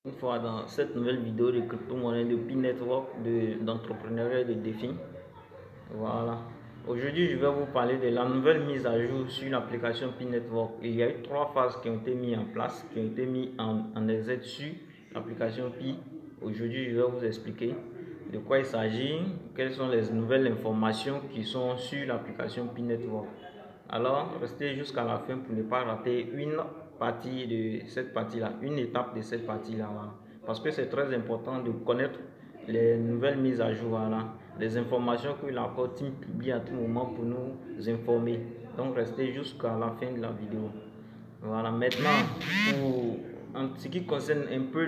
Une fois dans cette nouvelle vidéo de crypto-monnaie de P-Network d'entrepreneuriat et de défis. Voilà. Aujourd'hui, je vais vous parler de la nouvelle mise à jour sur l'application P-Network. Il y a eu 3 phases qui ont été mises en place, qui ont été mises en exergue sur l'application Pi. Aujourd'hui, je vais vous expliquer de quoi il s'agit, quelles sont les nouvelles informations qui sont sur l'application P-Network. Alors, restez jusqu'à la fin pour ne pas rater une partie de cette partie-là, une étape de cette partie-là. Voilà. Parce que c'est très important de connaître les nouvelles mises à jour, voilà, les informations que la Core Team publie à tout moment pour nous informer. Donc, restez jusqu'à la fin de la vidéo. Voilà, maintenant, en ce qui concerne un peu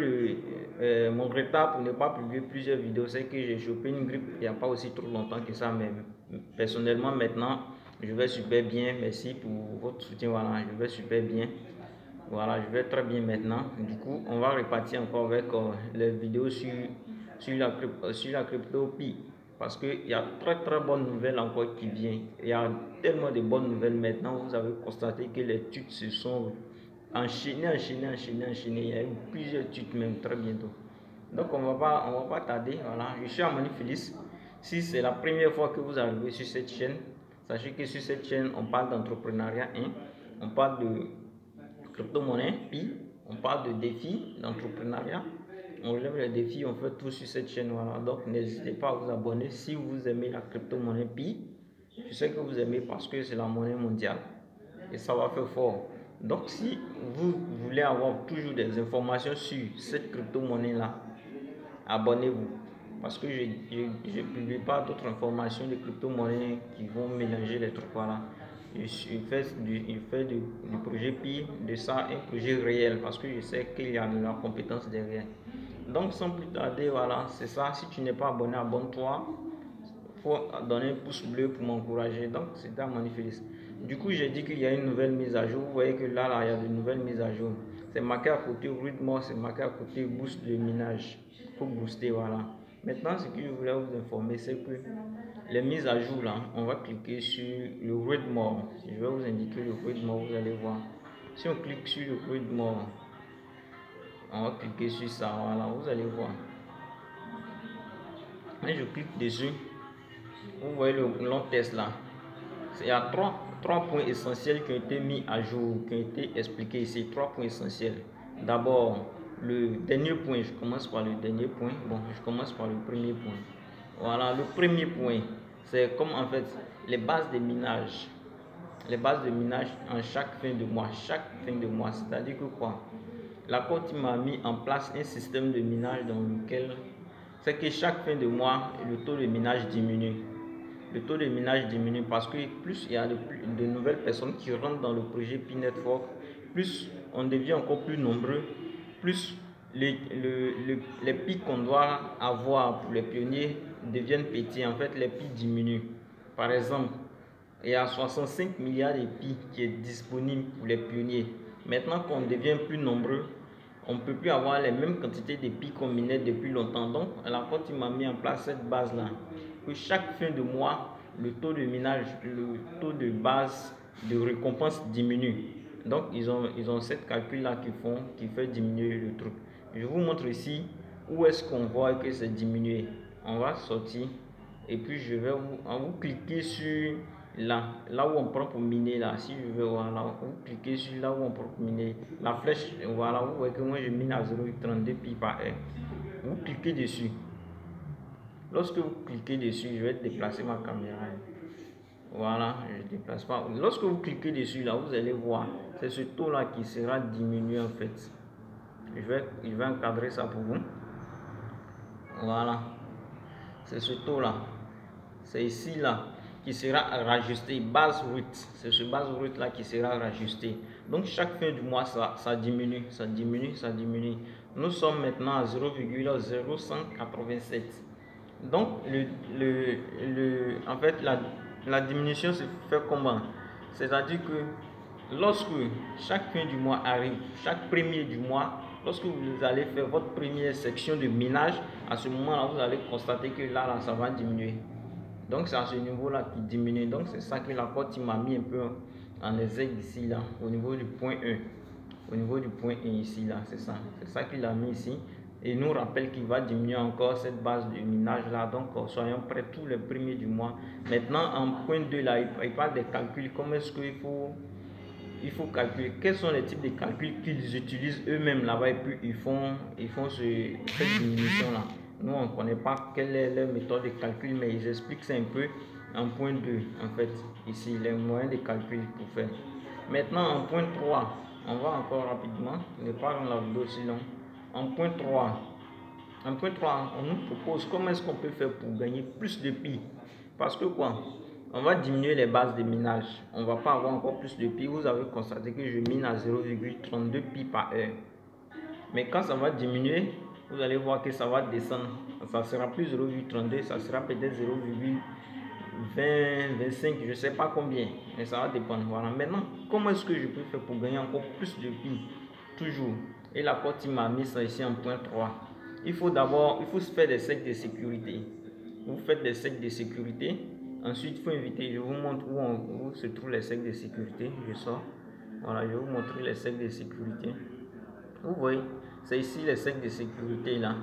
mon retard pour ne pas publier plusieurs vidéos, c'est que j'ai chopé une grippe il n'y a pas aussi trop longtemps que ça, mais personnellement maintenant, je vais super bien. Merci pour votre soutien, voilà, je vais super bien. Voilà, je vais très bien maintenant. Du coup, on va repartir encore avec les vidéos sur la crypto Pi. Parce qu'il y a très bonnes nouvelles encore qui viennent. Il y a tellement de bonnes nouvelles maintenant. Vous avez constaté que les tweets se sont enchaînés. Il y a eu plusieurs tweets même très bientôt. Donc on va pas tarder. Voilà, je suis Amani Félix. Si c'est la première fois que vous arrivez sur cette chaîne, sachez que sur cette chaîne, on parle d'entrepreneuriat, on parle de crypto-monnaie, puis on parle de défis d'entrepreneuriat. On relève les défis, on fait tout sur cette chaîne. Voilà. Donc n'hésitez pas à vous abonner si vous aimez la crypto-monnaie Pi. Je sais que vous aimez parce que c'est la monnaie mondiale et ça va faire fort. Donc si vous voulez avoir toujours des informations sur cette crypto-monnaie là, abonnez-vous. Parce que je ne publie pas d'autres informations de crypto-monnaie qui vont mélanger les trucs. Voilà. Il fait du projet Pi, de ça un projet réel, parce que je sais qu'il y a de la compétence derrière. Donc sans plus tarder, voilà, c'est ça. Si tu n'es pas abonné, abonne-toi. Il faut donner un pouce bleu pour m'encourager. Donc c'est un manifeste. Du coup, j'ai dit qu'il y a une nouvelle mise à jour. Vous voyez que là, il y a de nouvelles mises à jour. C'est marqué à côté rythme, c'est marqué à côté boost de minage. Il faut booster, voilà. Maintenant, ce que je voulais vous informer, c'est que les mises à jour, là, on va cliquer sur le rythme. Je vais vous indiquer le rythme, vous allez voir. Si on clique sur le rythme, on va cliquer sur ça, voilà, vous allez voir. Quand je clique dessus, vous voyez le long test là. Il y a trois points essentiels qui ont été mis à jour, qui ont été expliqués ici. 3 points essentiels. D'abord, le dernier point, je commence par le dernier point. Bon, je commence par le premier point. Voilà, le premier point, c'est comme en fait les bases de minage. Les bases de minage en chaque fin de mois. Chaque fin de mois, c'est-à-dire que quoi? La Côte m'a mis en place un système de minage dans lequel c'est que chaque fin de mois, le taux de minage diminue. Le taux de minage diminue parce que plus il y a de nouvelles personnes qui rentrent dans le projet P-Network, plus on devient encore plus nombreux, plus les pics qu'on doit avoir pour les pionniers deviennent petits. En fait, les pics diminuent. Par exemple, il y a 65 milliards de pics qui est disponible pour les pionniers. Maintenant qu'on devient plus nombreux, on ne peut plus avoir les mêmes quantités de pics qu'on minait depuis longtemps. Donc, la Côte m'a mis en place cette base-là. Que chaque fin de mois, le taux de minage, le taux de base de récompense diminue. Donc, ils ont cette calcul-là qui fait diminuer le truc. Je vous montre ici où est-ce qu'on voit que c'est diminué. On va sortir et puis je vais vous cliquer sur là où on prend pour miner là. Si je veux, voilà, vous cliquez sur là où on prend pour miner. La flèche, voilà, vous voyez que moi je mine à 0,32 pi par heure. Vous cliquez dessus. Lorsque vous cliquez dessus, je vais déplacer ma caméra. Voilà, je ne déplace pas. Lorsque vous cliquez dessus là, vous allez voir, c'est ce taux là qui sera diminué en fait. Je vais encadrer ça pour vous. Voilà, c'est ce taux là. C'est ici là qui sera rajusté, base route. C'est ce base route là qui sera rajusté. Donc chaque fin du mois, ça diminue, ça diminue, ça diminue. Nous sommes maintenant à 0,0187. Donc en fait, la diminution se fait comment? C'est-à-dire que lorsque chaque fin du mois arrive, chaque premier du mois, lorsque vous allez faire votre première section de minage, à ce moment-là, vous allez constater que là, ça va diminuer. Donc c'est à ce niveau-là qui diminue. Donc c'est ça que la Côte m'a mis un peu en exergue ici, là, au niveau du point 1. au niveau du point 1 ici là, c'est ça qu'il a mis ici, et nous rappelle qu'il va diminuer encore cette base de minage là. Donc soyons prêts tous les premiers du mois. Maintenant en point 2 là, il parle des calculs. Comment est-ce qu'il faut calculer, quels sont les types de calculs qu'ils utilisent eux-mêmes là-bas, et puis ils font cette diminution là. Nous on ne connaît pas quelle est leur méthode de calcul, mais ils expliquent ça un peu en point 2 en fait, ici les moyens de calcul pour faire. Maintenant en point 3, on va encore rapidement, ne pas rendre la vidéo si longue. En point 3, on nous propose comment est-ce qu'on peut faire pour gagner plus de pi. Parce que quoi, on va diminuer les bases de minage, on ne va pas avoir encore plus de pi. Vous avez constaté que je mine à 0,32 pi par heure, mais quand ça va diminuer, vous allez voir que ça va descendre, ça sera plus 0,32, ça sera peut-être 0,20, 25, je ne sais pas combien, mais ça va dépendre. Voilà. Maintenant, comment est-ce que je peux faire pour gagner encore plus de pi? Toujours, et la porte il m'a mis ça ici en point 3. Il faut se faire des cercles de sécurité. Vous faites des cercles de sécurité. Ensuite, il faut inviter, je vous montre où se trouvent les cercles de sécurité. Je sors. Voilà, je vais vous montrer les cercles de sécurité. Vous voyez, c'est ici les cercles de sécurité là.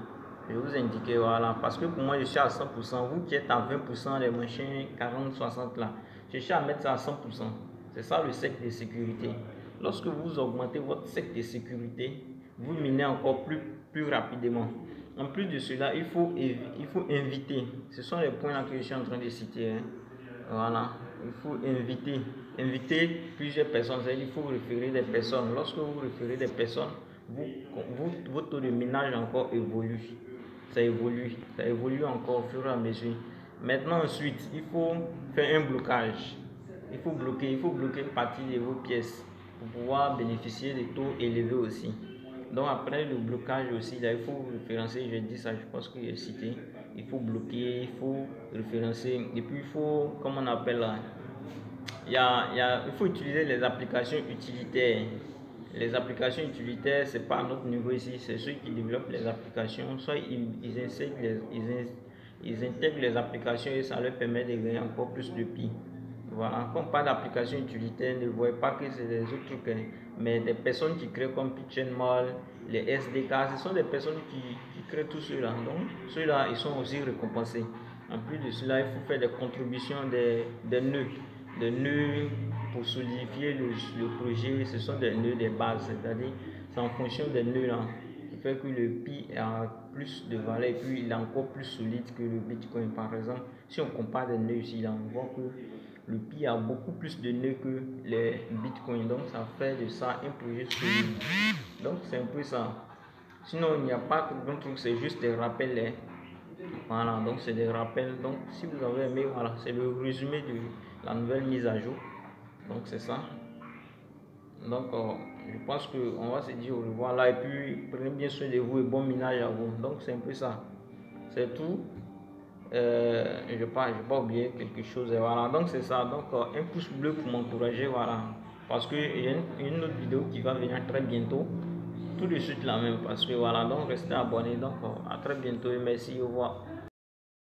Je vais vous indiquer, voilà, parce que pour moi je suis à 100%. Vous qui êtes à 20%, les machins 40, 60 là, je suis à mettre ça à 100%. C'est ça le cercle de sécurité. Lorsque vous augmentez votre cercle de sécurité, vous minez encore plus rapidement. En plus de cela, il faut inviter. Ce sont les points là que je suis en train de citer. Hein. Voilà, il faut inviter plusieurs personnes. Il faut référer des personnes. Lorsque vous référez des personnes, votre taux de minage encore évolue. Ça évolue encore au fur et à mesure. Maintenant, ensuite, il faut faire un blocage. Il faut bloquer une partie de vos pièces pour pouvoir bénéficier des taux élevés aussi. Donc après le blocage aussi, là, il faut référencer, je dis ça, je pense que j'ai cité, il faut bloquer, il faut référencer, et puis il faut, comment on appelle là, il faut utiliser les applications utilitaires. Les applications utilitaires, c'est pas à notre niveau ici, c'est ceux qui développent les applications, soit ils intègrent les applications et ça leur permet de gagner encore plus de pi. Voilà, comme pas d'application utilitaire, ne voyez pas que c'est des autres trucs, mais des personnes qui créent comme PitchNMall, les SDK, ce sont des personnes qui créent tout cela. Donc, ceux-là, ils sont aussi récompensés. En plus de cela, il faut faire des contributions, des nœuds pour solidifier le projet. Ce sont des nœuds, des bases, c'est-à-dire, c'est en fonction des nœuds là, qui fait que le Pi a plus de valeur et puis il est encore plus solide que le Bitcoin. Par exemple, si on compare des nœuds ici, là, on voit que le Pi a beaucoup plus de nœuds que les bitcoins, donc ça fait de ça un projet solide. Donc c'est un peu ça. Sinon il n'y a pas grand truc, c'est juste des rappels. Hein. Voilà, donc c'est des rappels. Donc si vous avez aimé, voilà, c'est le résumé de la nouvelle mise à jour. Donc c'est ça. Donc je pense qu'on va se dire au revoir là et puis prenez bien soin de vous et bon minage à vous. Donc c'est un peu ça. C'est tout. Je n'ai pas oublié quelque chose, et voilà, donc c'est ça. Donc un pouce bleu pour m'encourager, voilà, parce que il y a une autre vidéo qui va venir très bientôt, tout de suite la même, parce que voilà, donc restez abonnés. Donc à très bientôt et merci, au revoir.